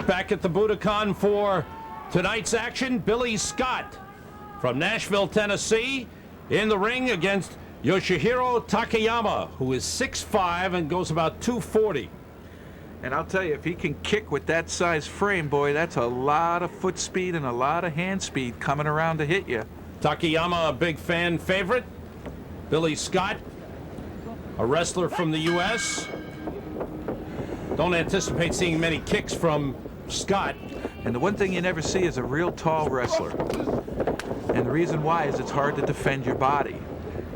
back at the Budokan for tonight's action. Billy Scott from Nashville, Tennessee, in the ring against Yoshihiro Takayama, who is 6'5" and goes about 240. And I'll tell you, if he can kick with that size frame, boy, that's a lot of foot speed and a lot of hand speed coming around to hit you. Takayama, a big fan favorite. Billy Scott, a wrestler from the U.S. Don't anticipate seeing many kicks from Scott. And the one thing you never see is a real tall wrestler. And the reason why is it's hard to defend your body.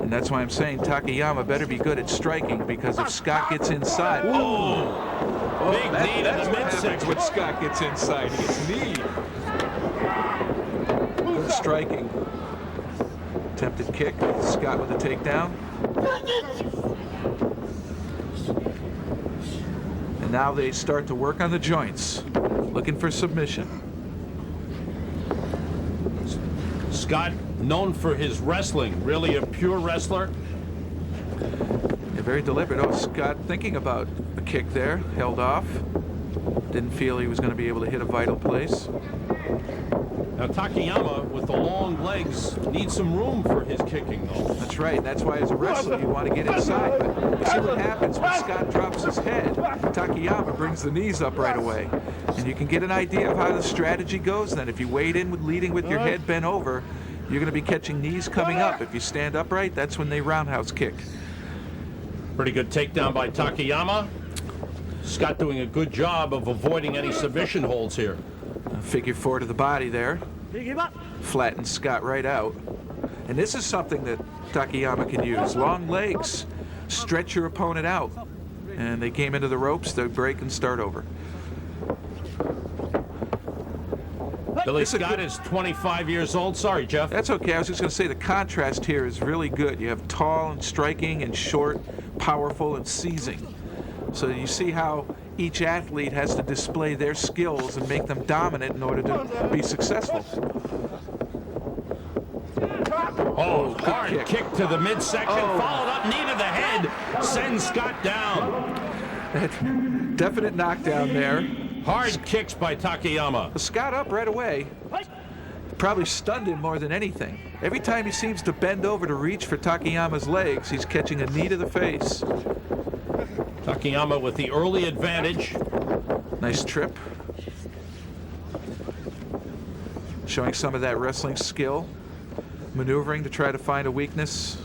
And that's why I'm saying Takayama better be good at striking, because if Scott gets inside... Big knee to the midsection. When Scott gets inside, he gets kneed. Good striking. Attempted kick. Scott with a takedown. And now they start to work on the joints, looking for submission. Scott, known for his wrestling, really a pure wrestler. Yeah, very deliberate. Oh, Scott thinking about a kick there, held off. Didn't feel he was going to be able to hit a vital place. Now Takayama, with the long legs, needs some room for his kicking, though. That's right. That's why as a wrestler you want to get inside. But you see what happens when Scott drops his head. Takayama brings the knees up right away. And you can get an idea of how the strategy goes then. If you wade in with leading with your head bent over, you're going to be catching knees coming up. If you stand upright, that's when they roundhouse kick. Pretty good takedown by Takayama. Scott doing a good job of avoiding any submission holds here. Figure four to the body there. Flattens Scott right out. And this is something that Takayama can use. Long legs. Stretch your opponent out. And they came into the ropes, they break and start over. Billy Scott is 25 years old. Sorry, Jeff. That's okay. I was just going to say the contrast here is really good. You have tall and striking and short, powerful and seizing. So you see how each athlete has to display their skills and make them dominant in order to be successful. Oh, hard kick to the midsection, followed up, knee to the head, sends Scott down. Definite knockdown there. Hard kicks by Takayama. Scott up right away. Probably stunned him more than anything. Every time he seems to bend over to reach for Takayama's legs, he's catching a knee to the face. Takayama with the early advantage. Nice trip. Showing some of that wrestling skill. Maneuvering to try to find a weakness,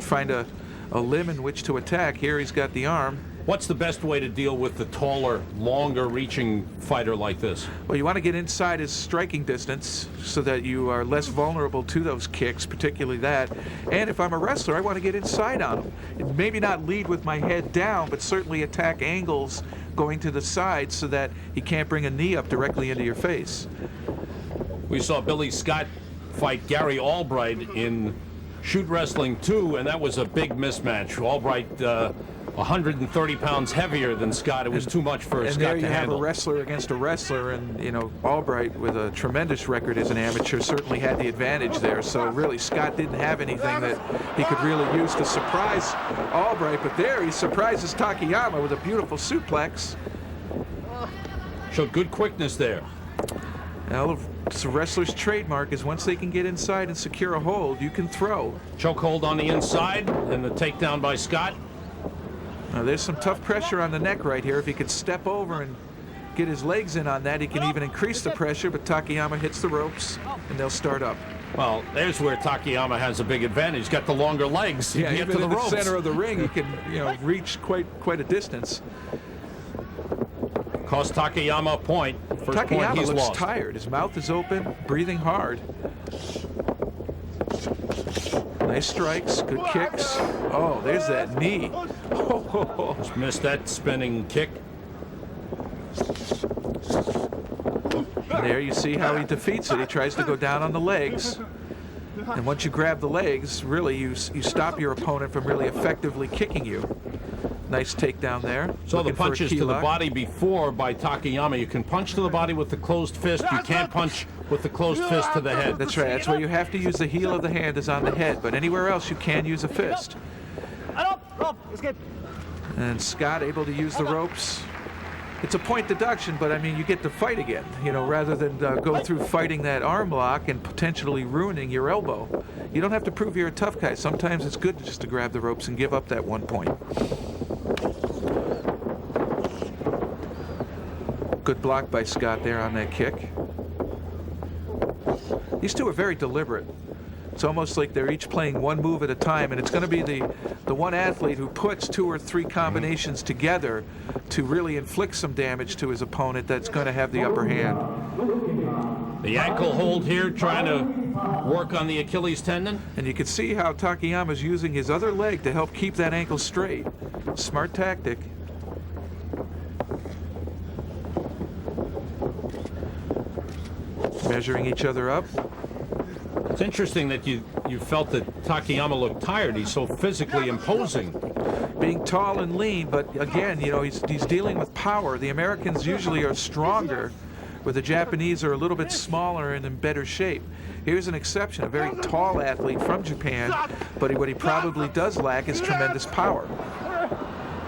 find a limb in which to attack. Here he's got the arm. What's the best way to deal with the taller, longer-reaching fighter like this? Well, you want to get inside his striking distance so that you are less vulnerable to those kicks, particularly that. And if I'm a wrestler, I want to get inside on him. And maybe not lead with my head down, but certainly attack angles going to the side so that he can't bring a knee up directly into your face. We saw Billy Scott fight Gary Albright in Shoot Wrestling 2, and that was a big mismatch. Albright 130 pounds heavier than Scott. It was too much for Scott to handle. And there you have a wrestler against a wrestler, and you know, Albright, with a tremendous record as an amateur, certainly had the advantage there. So really, Scott didn't have anything that he could really use to surprise Albright, but there he surprises Takayama with a beautiful suplex. Showed good quickness there. Well, it's a wrestler's trademark is once they can get inside and secure a hold, you can throw. Chokehold on the inside, and the takedown by Scott. Now, there's some tough pressure on the neck right here. If he could step over and get his legs in on that, he can even increase the pressure, but Takayama hits the ropes, and they'll start up. Well, there's where Takayama has a big advantage. He's got the longer legs. He yeah, can even get to the in the ropes. center of the ring, he can, you know, reach quite a distance. Cost Takayama a point. First Takayama point he's looks lost. tired. His mouth is open, breathing hard. Nice strikes, good kicks. Oh, there's that knee. Just missed that spinning kick. And there you see how he defeats it. He tries to go down on the legs. And once you grab the legs, really you stop your opponent from really effectively kicking you. Nice takedown there. So the Looking for a punches key to the lock. body before by Takayama. You can punch to the body with the closed fist. You can't punch with the closed fist to the head. That's right. That's where you have to use the heel of the hand is on the head. But anywhere else you can use a fist. And Scott able to use the ropes. it's a point deduction, but I mean, you get to fight again, you know, rather than go through fighting that arm lock and potentially ruining your elbow. You don't have to prove you're a tough guy. Sometimes it's good just to grab the ropes and give up that 1 point. Good block by Scott there on that kick. These two are very deliberate. It's almost like they're each playing one move at a time, and it's going to be the one athlete who puts 2 or 3 combinations together to really inflict some damage to his opponent that's going to have the upper hand. The ankle hold here, trying to work on the Achilles tendon. And you can see how Takayama's using his other leg to help keep that ankle straight. Smart tactic. Measuring each other up. It's interesting that you felt that Takayama looked tired. He's so physically imposing. Being tall and lean, but again, you know, he's dealing with power. The Americans usually are stronger, where the Japanese are a little bit smaller and in better shape. Here's an exception, a very tall athlete from Japan, but what he probably does lack is tremendous power.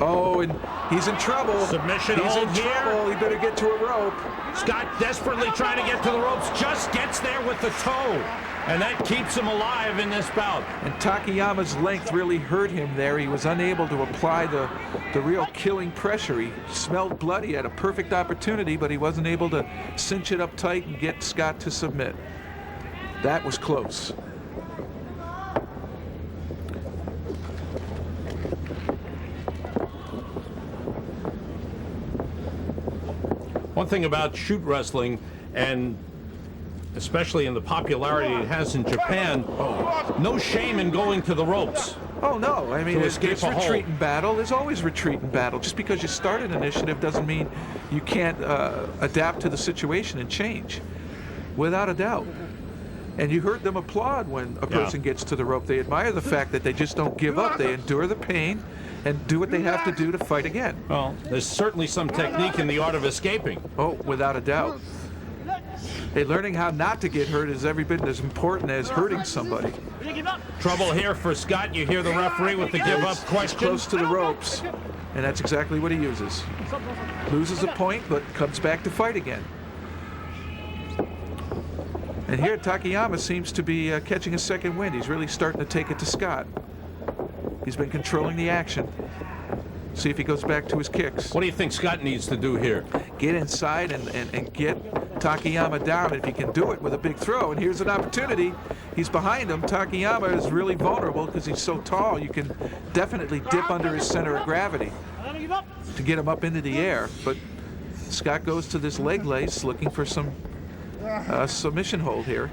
Oh, and he's in trouble. Submission he's hold in here. trouble. He better get to a rope. Scott desperately trying to get to the ropes, just gets there with the toe. And that keeps him alive in this bout. And Takayama's length really hurt him there. He was unable to apply the real killing pressure. He smelled blood. He had a perfect opportunity, but he wasn't able to cinch it up tight and get Scott to submit. That was close. One thing about shoot wrestling, and especially in the popularity it has in Japan, no shame in going to the ropes. Oh, no. I mean, To there's escape a retreat hold. in battle. There's always retreat in battle. Just because you start an initiative doesn't mean you can't adapt to the situation and change. Without a doubt. And you heard them applaud when a person gets to the rope. They admire the fact that they just don't give up. They endure the pain and do what they have to do to fight again. Well, there's certainly some technique in the art of escaping. Oh, without a doubt. Hey, learning how not to get hurt is every bit as important as hurting somebody. Trouble here for Scott. You hear the referee with the give-up He's question. close to the ropes, and that's exactly what he uses. Loses a point, but comes back to fight again. And here, Takayama seems to be catching a second wind. He's really starting to take it to Scott. He's been controlling the action. See if he goes back to his kicks. What do you think Scott needs to do here? Get inside and get Takayama down if he can do it with a big throw. And here's an opportunity. He's behind him. Takayama is really vulnerable because he's so tall. You can definitely dip under his center of gravity to get him up into the air. But Scott goes to this leg lace looking for some submission hold here.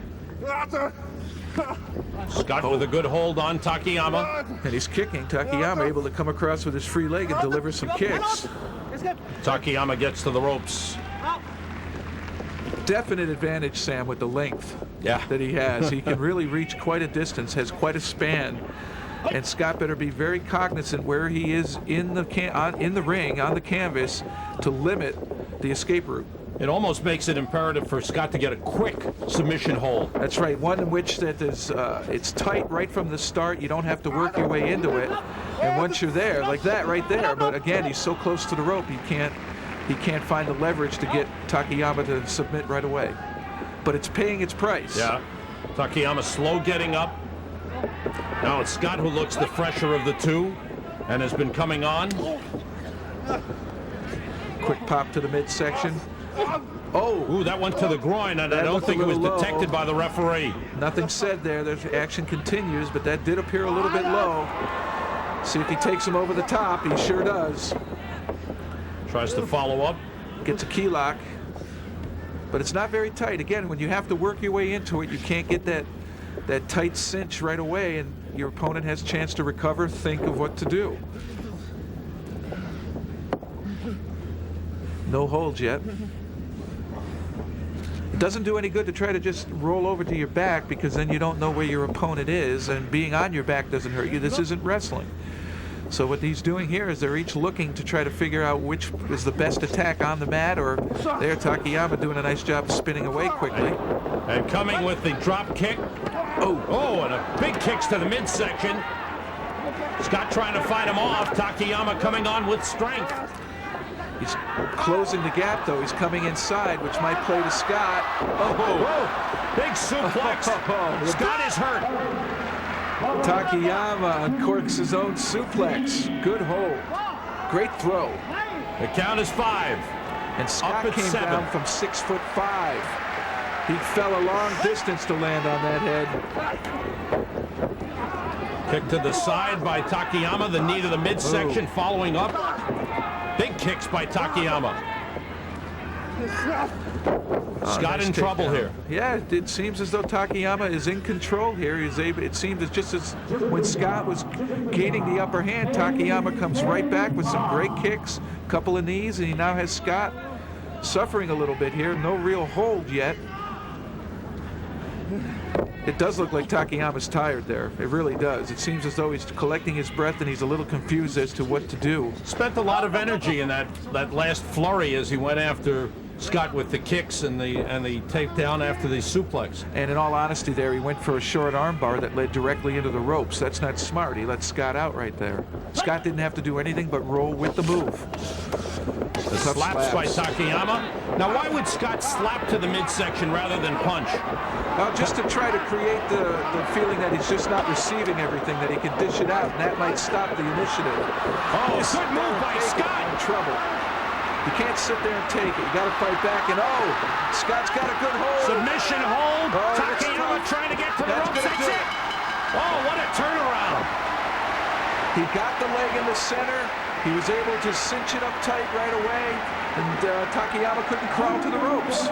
Scott with a good hold on Takayama. And he's kicking. Takayama able to come across with his free leg and deliver some kicks. Takayama gets to the ropes. Definite advantage, Sam, with the length Yeah. that he has. He can really reach quite a distance, has quite a span. And Scott better be very cognizant where he is in the ring, on the canvas, to limit the escape route. It almost makes it imperative for Scott to get a quick submission hold. That's right, one in which that is it's tight right from the start. You don't have to work your way into it. And once you're there, like that right there, but again, he's so close to the rope, he can't find the leverage to get Takayama to submit right away. But it's paying its price. Yeah. Takayama slow getting up. Now it's Scott who looks the fresher of the two and has been coming on. Quick pop to the midsection. Oh! Ooh, that went to the groin, and I That don't looked think a it was little low. detected by the referee. Nothing said there. The action continues, but that did appear a little bit low. See if he takes him over the top. He sure does. Tries to follow up. Gets a key lock. But it's not very tight. Again, when you have to work your way into it, you can't get that tight cinch right away, and your opponent has a chance to recover, think of what to do. No holds yet. It doesn't do any good to try to just roll over to your back, because then you don't know where your opponent is, and being on your back doesn't hurt you. This isn't wrestling. So what he's doing here is they're each looking to try to figure out which is the best attack on the mat, or there, Takayama doing a nice job of spinning away quickly. And coming with the drop kick. Oh, and a big kicks to the midsection. Scott trying to fight him off. Takayama coming on with strength. He's closing the gap, though. He's coming inside, which might play to Scott. Oh, big suplex. Scott is hurt. Takayama uncorks his own suplex. Good hold. Great throw. The count is 5. And Scott came 7. down from 6'5". He fell a long distance to land on that head. Kick to the side by Takayama, the knee to the midsection, following up. Big kicks by Takayama. Scott in trouble here. Yeah, it seems as though Takayama is in control here. It seems it's just as when Scott was gaining the upper hand, Takayama comes right back with some great kicks, couple of knees, and he now has Scott suffering a little bit here. No real hold yet. It does look like Takayama's tired there. It really does. It seems as though he's collecting his breath and he's a little confused as to what to do. Spent a lot of energy in that last flurry as he went after Scott with the kicks and the takedown after the suplex. And in all honesty there, he went for a short arm bar that led directly into the ropes. That's not smart. He let Scott out right there. Scott didn't have to do anything but roll with the move. The slaps by Takayama. Now, why would Scott slap to the midsection rather than punch? Just to try to create the feeling that he's just not receiving everything, that he can dish it out, and that might stop the initiative. Oh, good move by Scott. In trouble. You can't sit there and take it. You got to fight back. And Scott's got a good hold. Submission hold. Takayama trying to get to the ropes. That's it. Oh, what a turnaround. He got the leg in the center. He was able to cinch it up tight right away. And Takayama couldn't crawl to the ropes.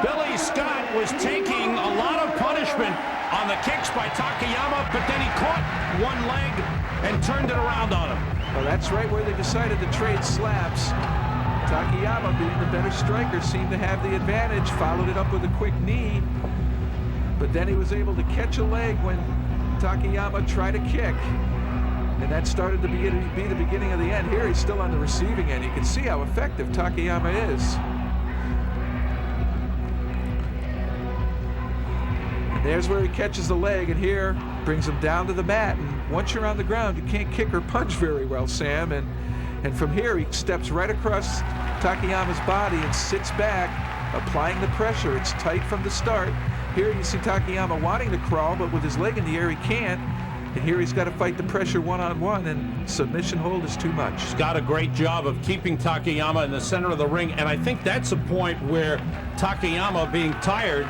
Billy Scott was taking a lot of punishment on the kicks by Takayama, but then he caught one leg and turned it around on him. Well, that's right where they decided to trade slaps. Takayama, being the better striker, seemed to have the advantage, followed it up with a quick knee, but then he was able to catch a leg when Takayama tried to kick, and that started to be the beginning of the end. Here he's still on the receiving end. You can see how effective Takayama is. And there's where he catches the leg, and here brings him down to the mat. And once you're on the ground, you can't kick or punch very well, Sam. And from here, he steps right across Takayama's body and sits back, applying the pressure. It's tight from the start. Here you see Takayama wanting to crawl, but with his leg in the air, he can't. And here he's got to fight the pressure one-on-one, and submission hold is too much. He's got a great job of keeping Takayama in the center of the ring, and I think that's a point where Takayama, being tired,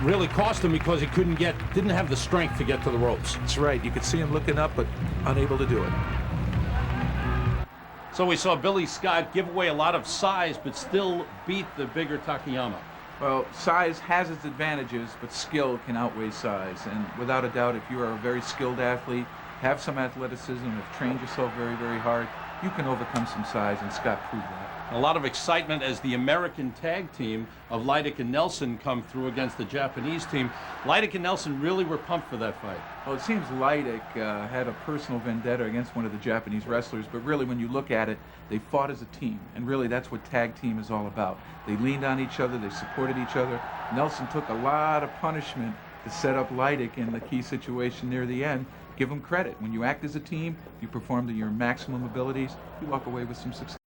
really cost him because he didn't have the strength to get to the ropes. That's right. You could see him looking up, but unable to do it. So we saw Billy Scott give away a lot of size, but still beat the bigger Takayama. Well, size has its advantages, but skill can outweigh size. And without a doubt, if you are a very skilled athlete, have some athleticism, have trained yourself very, very hard, you can overcome some size, and Scott proved that. A lot of excitement as the American tag team of Leidick and Nelson come through against the Japanese team. Leidick and Nelson really were pumped for that fight. Well, it seems Leidick had a personal vendetta against one of the Japanese wrestlers, but really when you look at it, they fought as a team, and really that's what tag team is all about. They leaned on each other, they supported each other. Nelson took a lot of punishment to set up Leidick in the key situation near the end. Give him credit. When you act as a team, you perform to your maximum abilities, you walk away with some success.